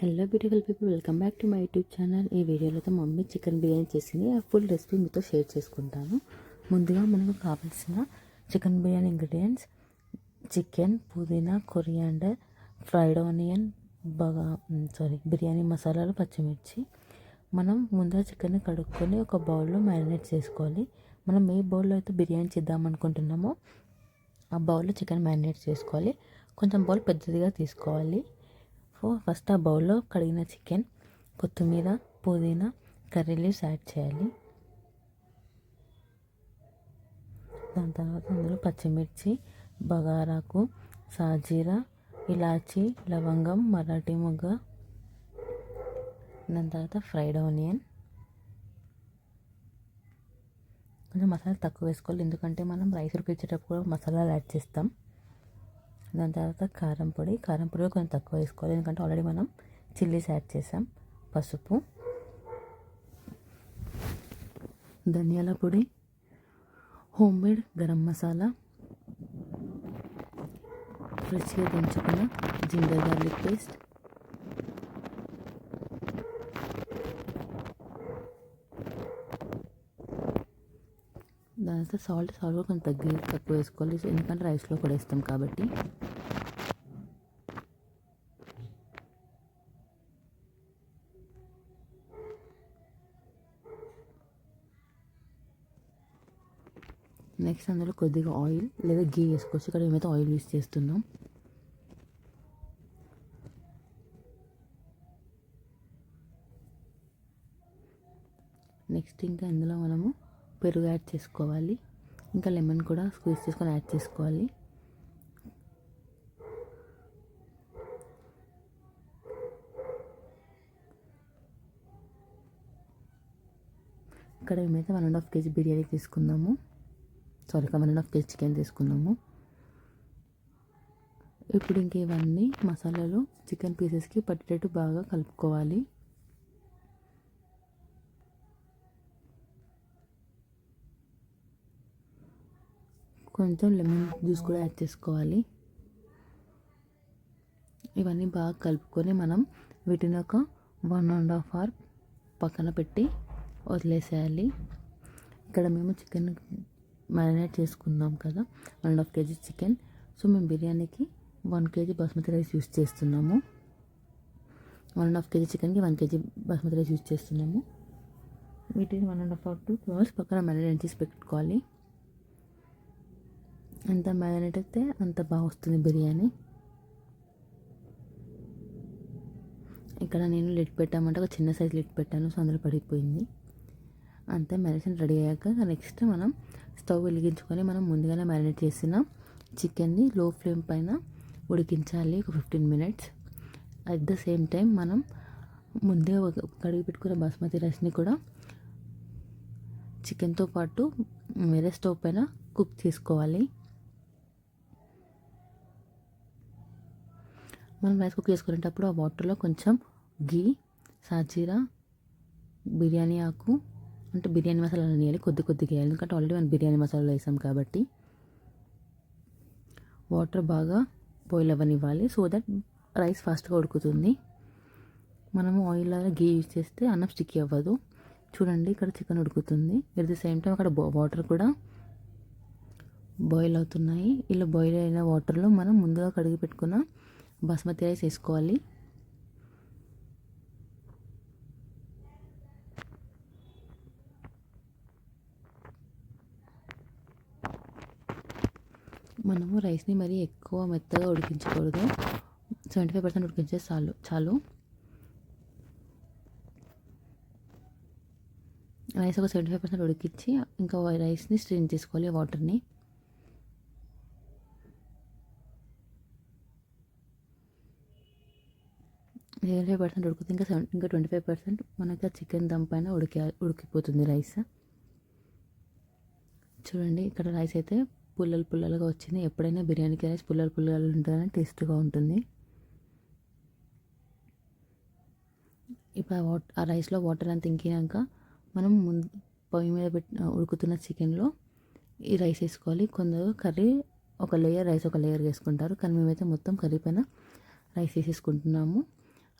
Hello beautiful people, welcome back to my YouTube channel. ఈ వీడియోలో mummy chicken biryani చేసింది. ఆ ఫుల్ రెసిపీ మీతో షేర్ చేసుకుంటాను. ముందుగా మనకు కావాల్సిన చికెన్ బిర్యానీ ఇంగ్రీడియంట్స్: చికెన్, పుదీనా, కొరియాండర్, ఫ్రైడ్ ఆనియన్, బిర్యానీ మసాలాలు, పచ్చిమిర్చి. మనం ముందుగా చికెన్ కడుక్కొని ఒక బౌల్లో మ్యారినేట్ చేసుకోవాలి. మనం ఏ బౌల్లో అయితే బిర్యానీ చేద్దాం అనుకుంటున్నామో ఆ బౌల్లో చికెన్ మ్యారినేట్ చేసుకోవాలి. కొంచెం బౌల్ పెద్దదిగా తీసుకోవాలి. ఫస్ట్ ఆ బౌల్లో కడిగిన చికెన్, కొత్తిమీర, పుదీనా, కర్రీ లీవ్స్ యాడ్ చేయాలి. దాని తర్వాత అందులో పచ్చిమిర్చి, బగారాకు, సాజీరా, ఇలాచీ, లవంగం, మరాఠీ మొగ్గ, దాని తర్వాత ఫ్రైడ్ ఆనియన్. కొంచెం మసాలా తక్కువ వేసుకోవాలి, ఎందుకంటే మనం రైస్ ఉడికించేటప్పుడు కూడా మసాలాలు యాడ్ చేస్తాం. దాని తర్వాత కారం పొడి కొంచెం తక్కువ వేసుకోవాలి, ఎందుకంటే ఆల్రెడీ మనం చిల్లీస్ యాడ్ చేసాం. పసుపు, ధనియాల పొడి, హోమ్మేడ్ గరం మసాలా, ఫ్రెష్గా దంచుకున్న జింజర్ గార్లిక్ పేస్ట్, దాని తర్వాత సాల్ట్ కూడా కొంచెం తక్కువ వేసుకోవాలి, ఎందుకంటే రైస్లో కూడా వేస్తాం కాబట్టి. నెక్స్ట్ అందులో కొద్దిగా ఆయిల్ లేదా గీ వేసుకోవచ్చు. ఇక్కడ మేమైతే ఆయిల్ యూస్ చేస్తున్నాం. నెక్స్ట్ ఇంకా ఇందులో మనము పెరుగు యాడ్ చేసుకోవాలి. ఇంకా లెమన్ కూడా స్క్వీజ్ చేసుకొని యాడ్ చేసుకోవాలి. ఇక్కడ మేమైతే 1.5 kg బిర్యానీ తీసుకున్నాము. 1.5 kg చికెన్ తీసుకున్నాము. ఇప్పుడు ఇంక ఇవన్నీ మసాలాలు చికెన్ పీసెస్కి పట్టేటట్టు బాగా కలుపుకోవాలి. కొంచెం లెమన్ జ్యూస్ కూడా యాడ్ చేసుకోవాలి. ఇవన్నీ బాగా కలుపుకొని మనం వీటిని ఒక 1.5 hour పక్కన పెట్టి వదిలేసేయాలి. ఇక్కడ మేము చికెన్ మ్యారినేట్ చేసుకున్నాం కదా, 1.5 kg చికెన్. సో మేము బిర్యానీకి 1 kg బాస్మతి రైస్ యూస్ చేస్తున్నాము. 1.5 kg చికెన్కి 1 kg బాస్మతి రైస్ యూస్ చేస్తున్నాము. వీటిని 1.5 to 2 hours పక్కన మ్యారినేట్ చేసి పెట్టుకోవాలి. ఎంత మ్యారినేట్ అయితే అంత బాగా వస్తుంది బిర్యానీ. ఇక్కడ నేను లిడ్ పెట్టామంటే ఒక చిన్న సైజ్ లిడ్ పెట్టాను, సో అందులో పడిపోయింది. అంతే, మ్యారినేషన్ రెడీ అయ్యాక నెక్స్ట్ మనం స్టవ్ వెలిగించుకొని మనం ముందుగానే మ్యారినేట్ చేసిన చికెన్ని లో ఫ్లేమ్ పైన ఉడికించాలి ఒక 15 minutes. At the same time మనం ముందే కడిగి పెట్టుకున్న బాస్మతి రైస్ని కూడా చికెన్తో పాటు వేరే స్టవ్ పైన కుక్ చేసుకోవాలి. మనం రైస్ కుక్ చేసుకునేటప్పుడు ఆ వాటర్లో కొంచెం గీ, సాజీరా, బిర్యానీ ఆకు అంటే బిర్యానీ మసాలాలు వేయాలి. కొద్దిగా వేయాలి, ఎందుకంటే ఆల్రెడీ మనం బిర్యానీ మసాలాలు వేసాం కాబట్టి. వాటర్ బాగా బాయిల్ అవ్వనివ్వాలి, సో దట్ రైస్ ఫాస్ట్గా ఉడుకుతుంది. మనము ఆయిల్ గీ యూజ్ చేస్తే అన్నం స్టిక్కీ అవ్వదు. చూడండి, ఇక్కడ చికెన్ ఉడుకుతుంది. ఎట్ ది సేమ్ టైం అక్కడ వాటర్ కూడా బాయిల్ అవుతున్నాయి. ఇలా బాయిల్ అయిన వాటర్లో మనం ముందుగా కడిగి పెట్టుకున్న బాస్మతి రైస్ వేసుకోవాలి. మనము రైస్ని మరీ ఎక్కువ మెత్తగా ఉడికించకూడదు. 75% ఉడికించే చాలు. రైస్ ఒక 75% ఉడికించి ఇంకా రైస్ని స్ట్రెయిన్ చేసుకోవాలి వాటర్ని. 75% ఉడుకుతుంది, ఇంకా 25% మనకి ఆ చికెన్ దమ్ పైన ఉడికిపోతుంది రైస్. చూడండి, ఇక్కడ రైస్ అయితే పుల్లలుగా వచ్చింది. ఎప్పుడైనా బిర్యానీకి రైస్ పుల్లలు ఉంటుందని టేస్ట్గా ఉంటుంది. ఇప్పుడు ఆ రైస్లో వాటర్ అంతా ఇంకినాక మనం పొయ్యి మీద ఉడుకుతున్న చికెన్లో ఈ రైస్ వేసుకోవాలి. కొందరు కర్రీ ఒక లేయర్, రైస్ ఒక లేయర్ వేసుకుంటారు, కానీ మేమైతే మొత్తం కర్రీ పైన రైస్ వేసేసుకుంటున్నాము.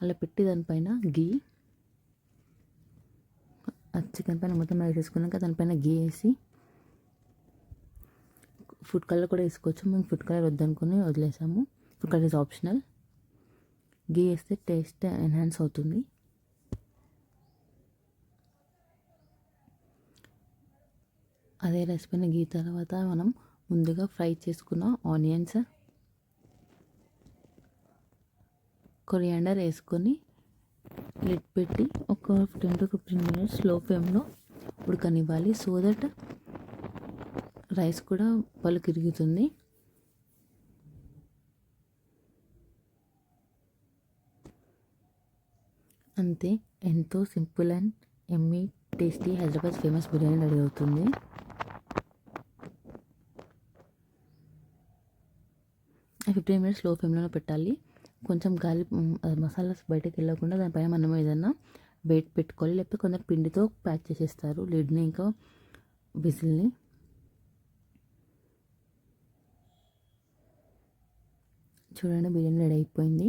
అలా పెట్టి దానిపైన గీ చికెన్ పైన మొత్తం వేసేసుకున్నాక దానిపైన గీ వేసి ఫుడ్ కలర్ కూడా వేసుకోవచ్చు. మేము ఫుడ్ కలర్ వద్దనుకుని వదిలేసాము. Food colour is optional. Ghee వేస్తే టేస్ట్ ఎన్హాన్స్ అవుతుంది. అదే రైస్ పైన గీ తర్వాత మనం ముందుగా ఫ్రై చేసుకున్న ఆనియన్స్, కొరియాండర్ వేసుకొని లిడ్ పెట్టి ఒక 10 to 15 minutes స్లో ఫ్లేమ్లో ఉడకనివ్వాలి. సో దట్ రైస్ కూడా పలుకు ఇరుగుతుంది. అంతే, ఎంతో simple and Emmy tasty Hyderabad famous biryani ready అవుతుంది. 15 minutes స్లో ఫ్లేమ్లో పెట్టాలి. కొంచెం గాలి మసాలాస్ బయటకు వెళ్ళకుండా దానిపైన మనం ఏదైనా వెయిట్ పెట్టుకోవాలి. లేకపోతే కొందరు పిండితో ప్యాక్ చేసేస్తారు లిడ్ని ఇంకా విజిల్ని. చూడండి, బిర్యానీ రెడీ అయిపోయింది.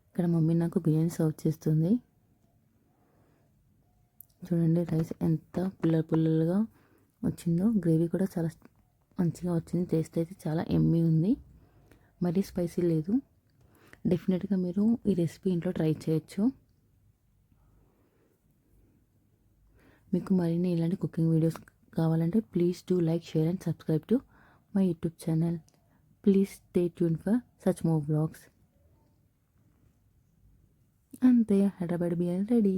ఇక్కడ మమ్మీ నాకు బిర్యానీ సర్వ్ చేస్తుంది. చూడండి రైస్ ఎంత పుల్లలుగా వచ్చిందో, గ్రేవీ కూడా చాలా మంచిగా వచ్చింది. టేస్ట్ అయితే చాలా ఎమ్మీ ఉంది, మరీ స్పైసీ లేదు. డెఫినెట్గా మీరు ఈ రెసిపీ ఇంట్లో ట్రై చేయొచ్చు. మీకు మరిన్ని ఇలాంటి కుకింగ్ వీడియోస్ కావాలంటే please do like, share and subscribe to my YouTube channel. Please stay tuned for such more vlogs. And there, Hyderabad biryani ready.